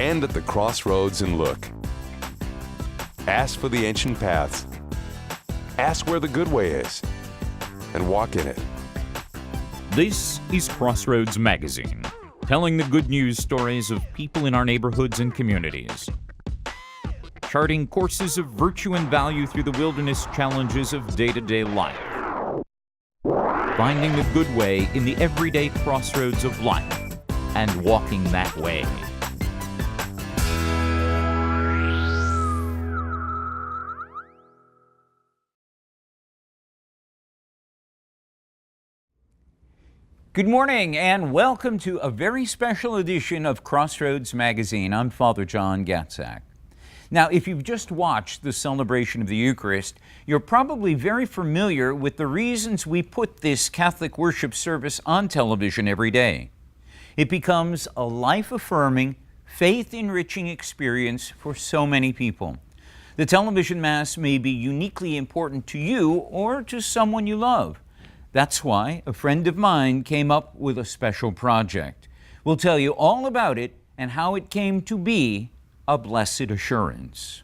Stand at the crossroads and look. Ask for the ancient paths. Ask where the good way is, and walk in it. This is Crossroads Magazine, telling the good news stories of people in our neighborhoods and communities. Charting courses of virtue and value through the wilderness challenges of day-to-day life. Finding the good way in the everyday crossroads of life and walking that way. Good morning and welcome to a very special edition of Crossroads Magazine. I'm Father John Gatzak. Now, if you've just watched the celebration of the Eucharist, you're probably very familiar with the reasons we put this Catholic worship service on television every day. It becomes a life-affirming, faith-enriching experience for so many people. The television Mass may be uniquely important to you or to someone you love. That's why a friend of mine came up with a special project. We'll tell you all about it and how it came to be a blessed assurance.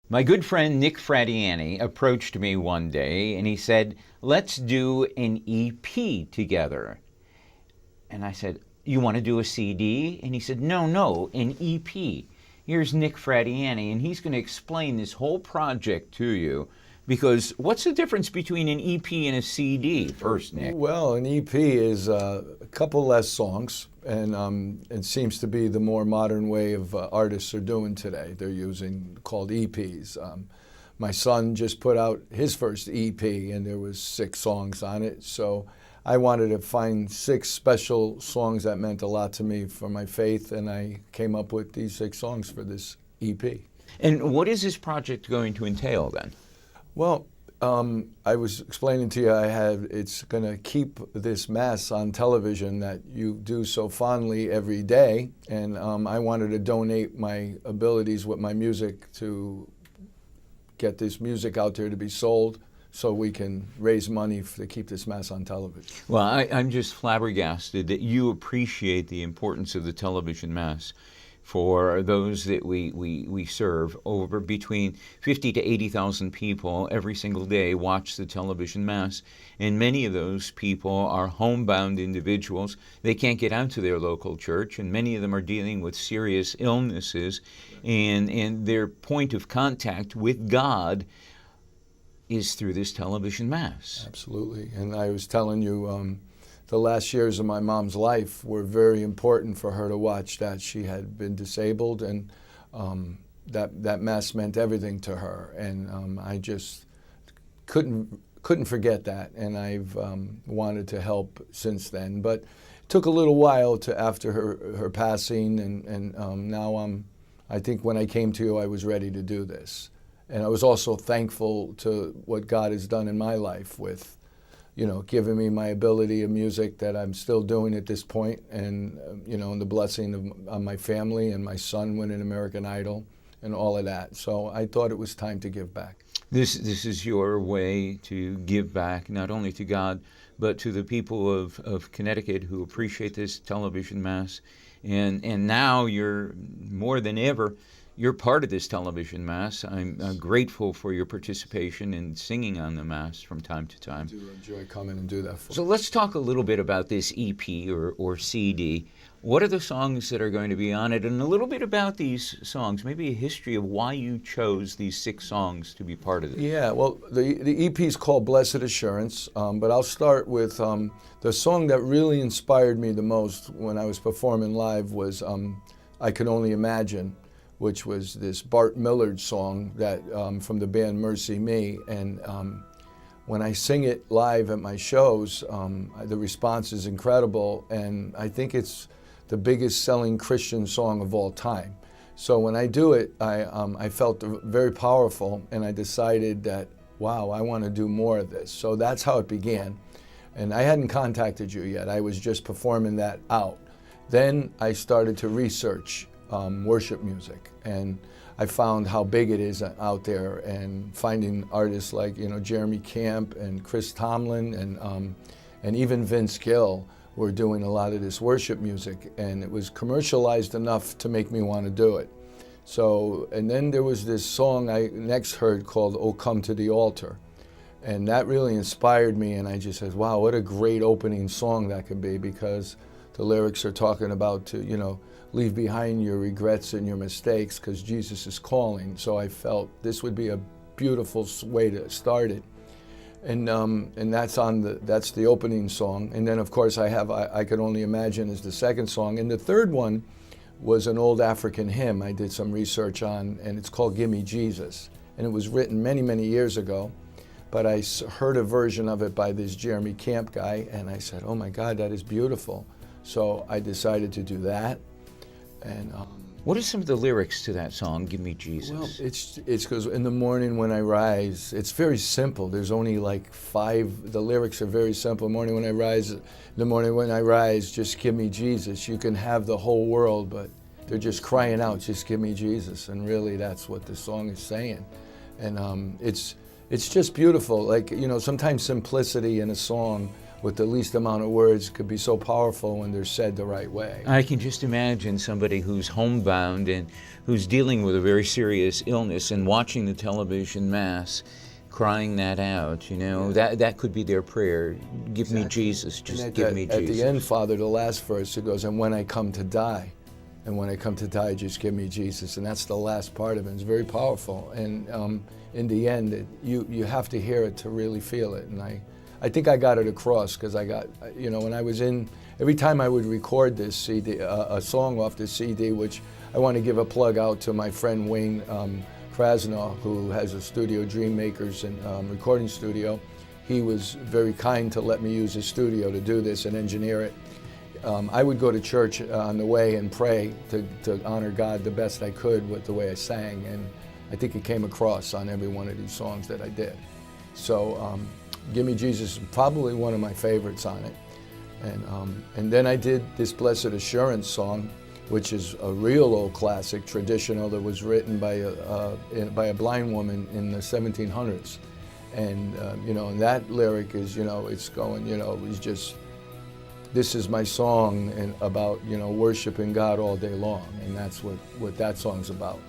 My good friend Nick Fradiani approached me one day and he said, let's do an EP together. And I said, you want to do a CD? And he said, no, an EP. Here's Nick Fradiani and he's going to explain this whole project to you. Because what's the difference between an EP and a CD first, Nick? Well, an EP is a couple less songs, and it seems to be the more modern way of artists are doing today. They're using called EPs. My son just put out his first EP, and there was 6 songs on it. So I wanted to find 6 special songs that meant a lot to me for my faith, and I came up with these 6 songs for this EP. And what is this project going to entail then? Well, I was explaining to you, it's going to keep this Mass on television that you do so fondly every day, and I wanted to donate my abilities with my music to get this music out there to be sold so we can raise money to keep this Mass on television. Well, I'm just flabbergasted that you appreciate the importance of the television Mass. For those that we serve, over between 50 to 80,000 people every single day watch the television Mass, and many of those people are homebound individuals. They can't get out to their local church, and many of them are dealing with serious illnesses, and their point of contact with God is through this television Mass. Absolutely, and I was telling you, the last years of my mom's life were very important for her to watch that. She had been disabled, and that Mass meant everything to her. And I just couldn't forget that, and I've wanted to help since then. But it took a little while after her passing, and now I think when I came to you, I was ready to do this. And I was also thankful to what God has done in my life with giving me my ability of music that I'm still doing at this point, and and the blessing of my family and my son winning American Idol and all of that. So I thought it was time to give back. This is your way to give back, not only to God, but to the people of Connecticut who appreciate this television Mass. And now you're more than ever, you're part of this television Mass. I'm grateful for your participation in singing on the Mass from time to time. I do enjoy coming and do that for you. So let's talk a little bit about this EP or CD. What are the songs that are going to be on it, and a little bit about these songs, maybe a history of why you chose these 6 songs to be part of it. Yeah, well, the EP is called Blessed Assurance, but I'll start with the song that really inspired me the most when I was performing live was I Can Only Imagine, which was this Bart Millard song that from the band Mercy Me. And when I sing it live at my shows, the response is incredible, and I think it's the biggest selling Christian song of all time. So when I do it, I felt very powerful, and I decided that, wow, I want to do more of this. So that's how it began. And I hadn't contacted you yet. I was just performing that out. Then I started to research worship music, and I found how big it is out there, and finding artists like Jeremy Camp and Chris Tomlin and even Vince Gill were doing a lot of this worship music, and it was commercialized enough to make me want to do it. So, and then there was this song I next heard called "Oh Come to the Altar," and that really inspired me, and I just said, wow, what a great opening song that could be, because the lyrics are talking about to, you know, leave behind your regrets and your mistakes because Jesus is calling. So I felt this would be a beautiful way to start it. And that's that's the opening song. And then of course I Could Only Imagine is the second song. And the third one was an old African hymn I did some research on, and it's called "Give Me Jesus." And it was written many, many years ago, but I heard a version of it by this Jeremy Camp guy, and I said, oh my God, that is beautiful. So I decided to do that. And what are some of the lyrics to that song, "Give Me Jesus"? well, it's because in the morning when I rise, it's very simple. There's only like 5. The lyrics are very simple. Morning when I rise, the morning when I rise, just give me Jesus. You can have the whole world, but they're just crying out, just give me Jesus. And really, that's what the song is saying. And it's just beautiful. Like, you know, sometimes simplicity in a song with the least amount of words could be so powerful when they're said the right way. I can just imagine somebody who's homebound and who's dealing with a very serious illness and watching the television mass, crying that out, you know, that could be their prayer. Give me Jesus, just give me Jesus. At the end, Father, the last verse, it goes, and when I come to die, and when I come to die, just give me Jesus. And that's the last part of it. It's very powerful. And in the end, you have to hear it to really feel it. And I think I got it across, because I got, you know, when I was every time I would record this CD, a song off this CD, which I want to give a plug out to my friend Wayne Krasnow, who has a studio, Dream Makers and recording studio. He was very kind to let me use his studio to do this and engineer it. I would go to church on the way and pray to honor God the best I could with the way I sang, and I think it came across on every one of these songs that I did. So Give Me Jesus is probably one of my favorites on it. And then I did this Blessed Assurance song, which is a real old classic, traditional, that was written by a blind woman in the 1700s. And, you know, and that lyric is, you know, it's going, you know, it's just, this is my song and about, you know, worshiping God all day long. And that's what that song's about.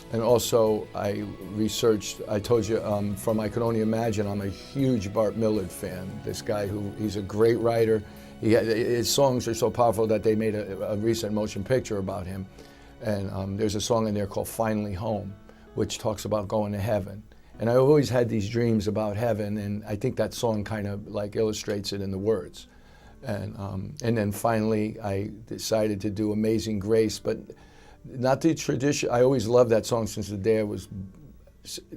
And also I researched, I told you from I Could Only Imagine, I'm a huge Bart Millard fan. This guy he's a great writer. His songs are so powerful that they made a recent motion picture about him. And there's a song in there called Finally Home, which talks about going to heaven. And I always had these dreams about heaven, and I think that song kind of like illustrates it in the words. And then finally I decided to do Amazing Grace, but not the tradition. I always loved that song since the day I was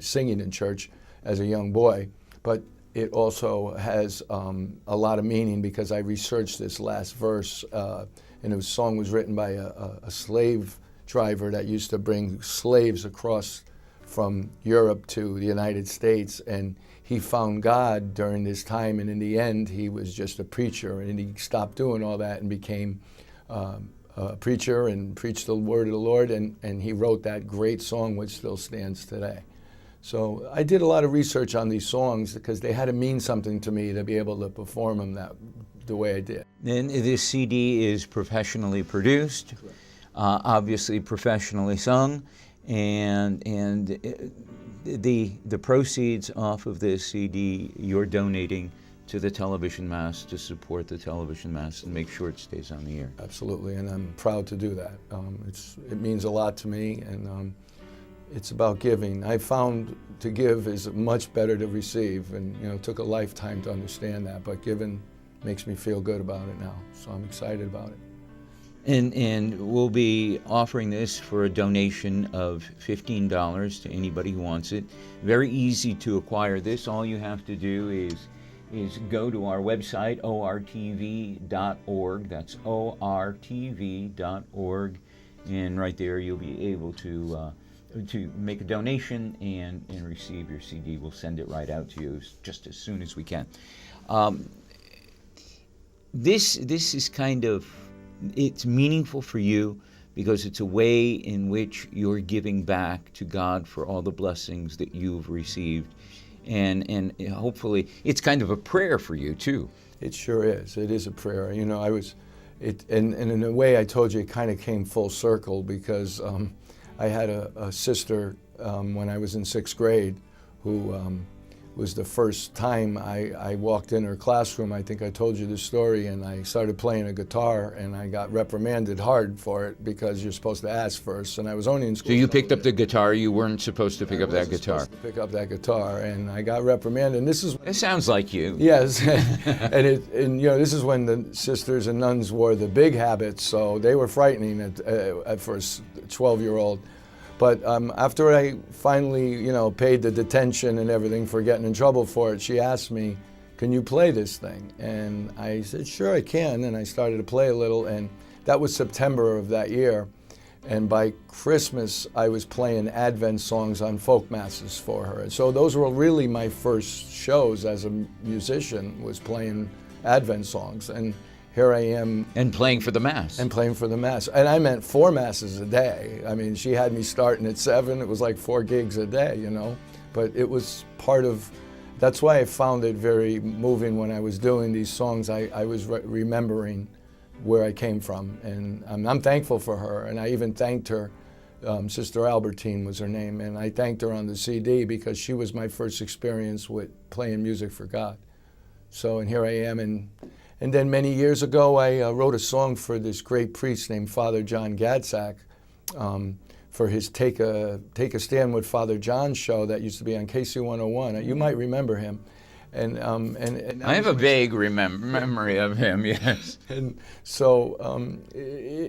singing in church as a young boy, but it also has a lot of meaning because I researched this last verse, and the song was written by a slave driver that used to bring slaves across from Europe to the United States, and he found God during this time, and in the end he was just a preacher, and he stopped doing all that and became a preacher and preached the word of the Lord, and he wrote that great song which still stands today. So I did a lot of research on these songs because they had to mean something to me to be able to perform them the way I did. And this CD is professionally produced, obviously professionally sung, and the proceeds off of this CD you're donating to the television mass to support the television mass and make sure it stays on the air. Absolutely, and I'm proud to do that. It means a lot to me, and it's about giving. I found to give is much better to receive, and you know, it took a lifetime to understand that, but giving makes me feel good about it now, so I'm excited about it. And we'll be offering this for a donation of $15 to anybody who wants it. Very easy to acquire this. All you have to do is go to our website, ORTV.org. That's ORTV.org. And right there you'll be able to make a donation and receive your CD. We'll send it right out to you just as soon as we can. This is kind of, it's meaningful for you because it's a way in which you're giving back to God for all the blessings that you've received. and hopefully it's kind of a prayer for you too. It sure is. It is a prayer. You know, and in a way, I told you, it kind of came full circle because I had a sister when I was in 6th grade who was the first time I walked in her classroom. I think I told you this story, and I started playing a guitar, and I got reprimanded hard for it because you're supposed to ask first, and I was only in school. So you picked up the guitar. You weren't supposed to pick up that guitar. To pick up that guitar, and I got reprimanded. And this is. It sounds like you. Yes, and you know, this is when the sisters and nuns wore the big habits, so they were frightening at first, 12-year-old. But after I finally, you know, paid the detention and everything for getting in trouble for it, she asked me, "Can you play this thing?" And I said, "Sure, I can." And I started to play a little, and that was September of that year. And by Christmas, I was playing Advent songs on folk masses for her. And so those were really my first shows as a musician, was playing Advent songs. And here I am. And playing for the Mass. And playing for the Mass. And I meant 4 Masses a day. I mean, she had me starting at 7. It was like 4 gigs a day, you know. But it was part of, that's why I found it very moving when I was doing these songs. I was remembering where I came from. And I'm thankful for her. And I even thanked her. Sister Albertine was her name. And I thanked her on the CD because she was my first experience with playing music for God. So, and here I am. And then many years ago, I wrote a song for this great priest named Father John Gatzak for his Take a Stand with Father John show that used to be on KC 101. You might remember him. And I have a vague memory of him, yes. And so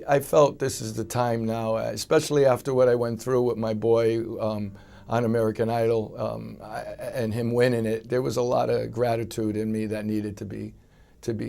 I felt this is the time now, especially after what I went through with my boy on American Idol and him winning it. There was a lot of gratitude in me that needed to be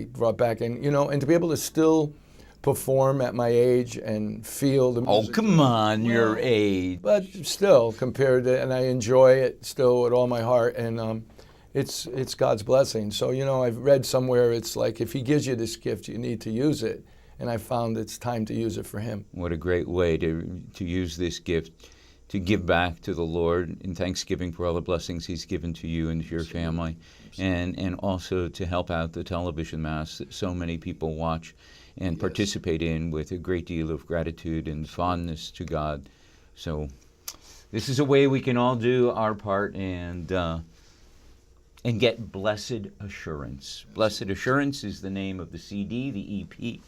brought back, and you know, and to be able to still perform at my age and feel the music. Oh, come on, your age. But still, compared to, and I enjoy it still with all my heart, and it's God's blessing. So, you know, I've read somewhere it's like if He gives you this gift, you need to use it, and I found it's time to use it for Him. What a great way to use this gift to give back to the Lord in thanksgiving for all the blessings He's given to you and to your family, and also to help out the television Mass that so many people watch and participate in with a great deal of gratitude and fondness to God. So this is a way we can all do our part and get blessed assurance. Blessed Assurance is the name of the CD, the EP,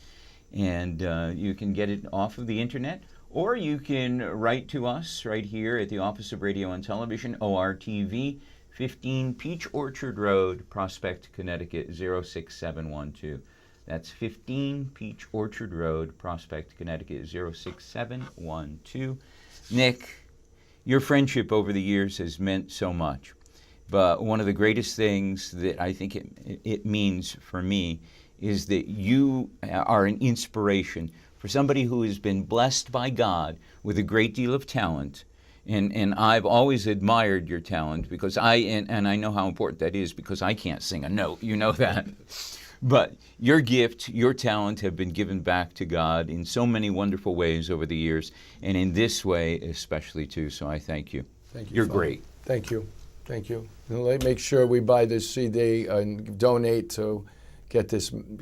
and you can get it off of the internet. Or you can write to us right here at the Office of Radio and Television, ORTV, 15 Peach Orchard Road, Prospect, Connecticut, 06712. That's 15 Peach Orchard Road, Prospect, Connecticut, 06712. Nick, your friendship over the years has meant so much. But one of the greatest things that I think it means for me is that you are an inspiration for somebody who has been blessed by God with a great deal of talent. And I've always admired your talent because I know how important that is because I can't sing a note, you know that. But your gift, your talent have been given back to God in so many wonderful ways over the years, and in this way especially too, so I thank you. Thank you. You're Father. great. Thank you. Thank you. And make sure we buy this CD and donate to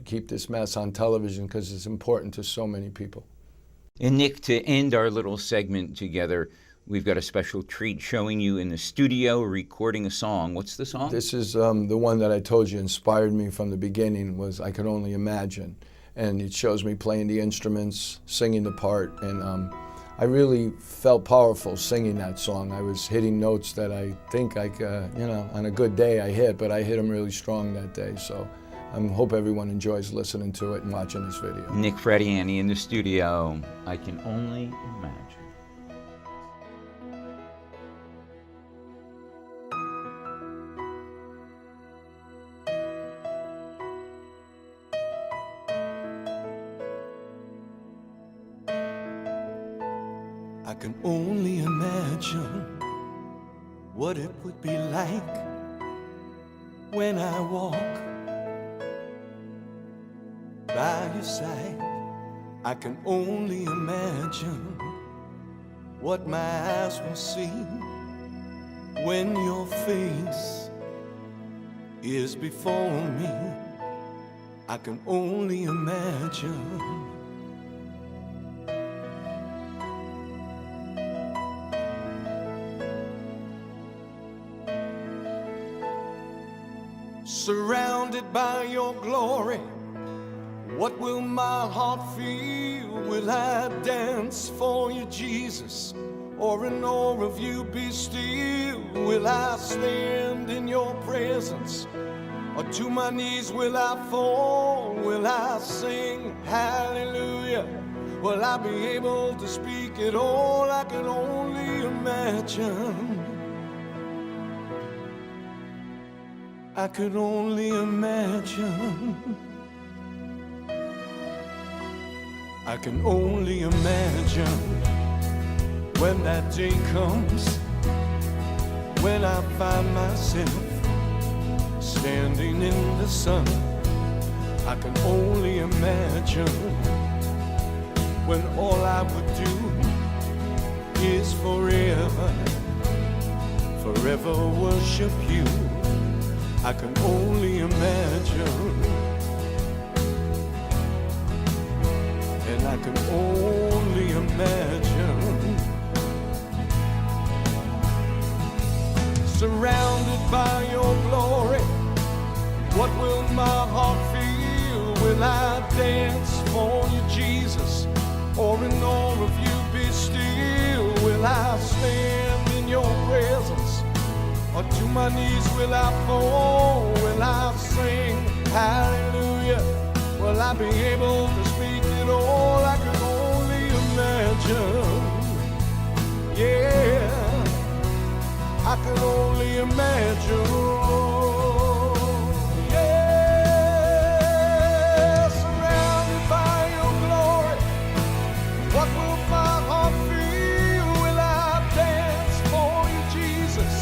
keep this Mass on television because it's important to so many people. And Nick, to end our little segment together, we've got a special treat showing you in the studio recording a song. What's the song? This is the one that I told you inspired me from the beginning was I Could Only Imagine. And it shows me playing the instruments, singing the part, and I really felt powerful singing that song. I was hitting notes that I think on a good day I hit, but I hit them really strong that day. So I hope everyone enjoys listening to it and watching this video. Nick Fradiani in the studio. I Can Only Imagine. I can only imagine what it would be like when I walk by your side. I can only imagine what my eyes will see when your face is before me. I can only imagine. Surrounded by your glory, what will my heart feel? Will I dance for you, Jesus? Or in awe of you be still? Will I stand in your presence? Or to my knees will I fall? Will I sing hallelujah? Will I be able to speak it all? I can only imagine. I could only imagine. I can only imagine when that day comes, when I find myself standing in the sun. I can only imagine when all I would do is forever, forever worship you. I can only imagine, and I can only imagine, surrounded by your glory, what will my heart feel? Will I dance for you, Jesus? Or in awe of you be still? Will I stand in your presence? Or to my knees will I fall? Will I sing hallelujah? Will I be able to speak it all? I can only imagine. Yeah, I can only imagine. Yeah, surrounded by your glory, what will my heart feel? Will I dance for you, Jesus?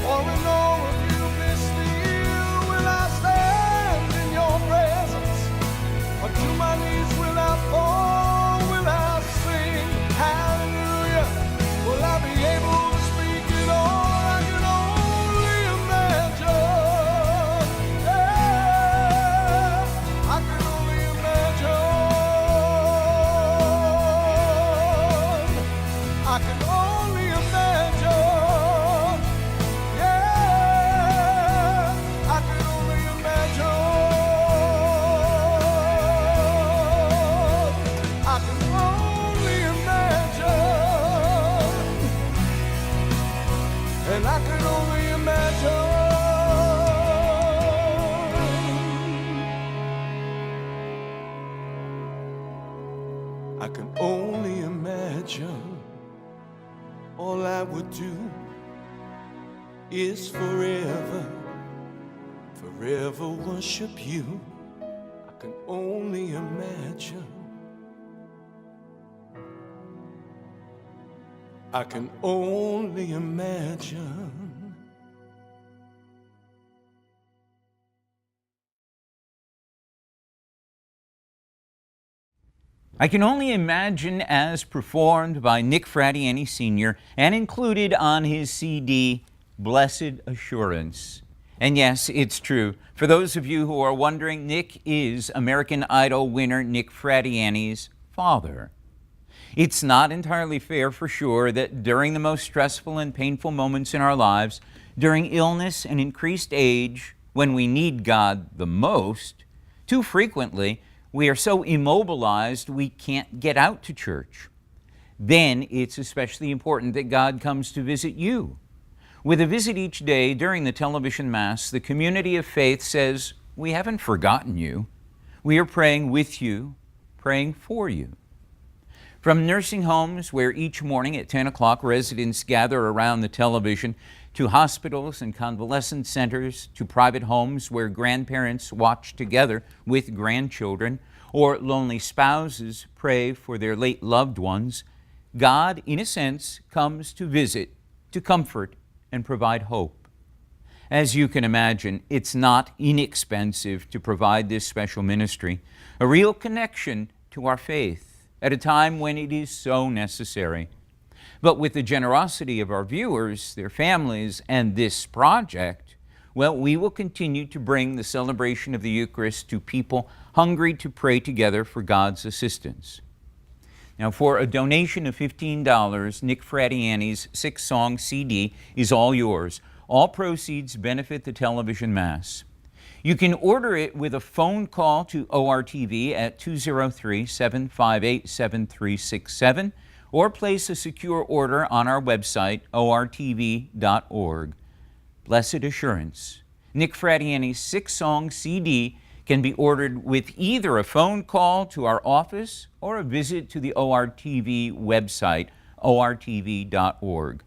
Or in awe of you be still? Will I stand in your presence? Or to my knees will I fall? Will I sing hallelujah? Will I be able to speak it all? I can only imagine. Yeah, I can only imagine. I can only imagine. Yeah, I can only imagine. I can only imagine. And I can only imagine. I can only imagine. All I would do is forever, forever worship you. I can only imagine. I can only imagine. I Can Only Imagine, as performed by Nick Fradiani Sr. and included on his CD, Blessed Assurance. And yes, it's true. For those of you who are wondering, Nick is American Idol winner Nick Fradiani's father. It's not entirely fair, for sure, that during the most stressful and painful moments in our lives, during illness and increased age, when we need God the most, too frequently, we are so immobilized we can't get out to church. Then it's especially important that God comes to visit you. With a visit each day during the television Mass, the community of faith says, we haven't forgotten you. We are praying with you, praying for you. From nursing homes, where each morning at 10 o'clock residents gather around the television, to hospitals and convalescent centers, to private homes where grandparents watch together with grandchildren, or lonely spouses pray for their late loved ones, God, in a sense, comes to visit, to comfort, and provide hope. As you can imagine, it's not inexpensive to provide this special ministry, a real connection to our faith at a time when it is so necessary. But with the generosity of our viewers, their families, and this project, well, we will continue to bring the celebration of the Eucharist to people hungry to pray together for God's assistance. Now, for a donation of $15, Nick Fradiani's 6-song CD is all yours. All proceeds benefit the television Mass. You can order it with a phone call to ORTV at 203-758-7367 or place a secure order on our website, ortv.org. Blessed Assurance. Nick Fradiani's 6-song CD can be ordered with either a phone call to our office or a visit to the ORTV website, ortv.org.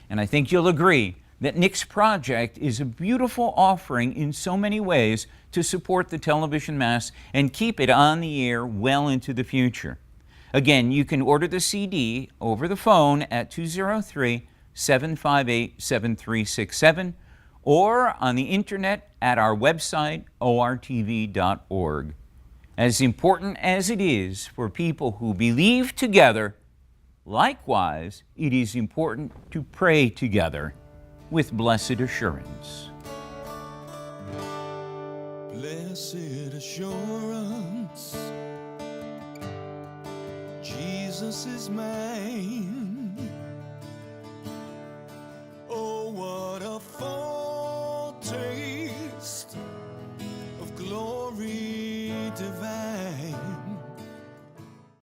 And I think you'll agree that Nick's project is a beautiful offering in so many ways to support the television Mass and keep it on the air well into the future. Again, you can order the CD over the phone at 203-758-7367 or on the internet at our website, ortv.org. As important as it is for people who believe together, likewise, it is important to pray together with blessed assurance. Blessed assurance, Jesus is mine.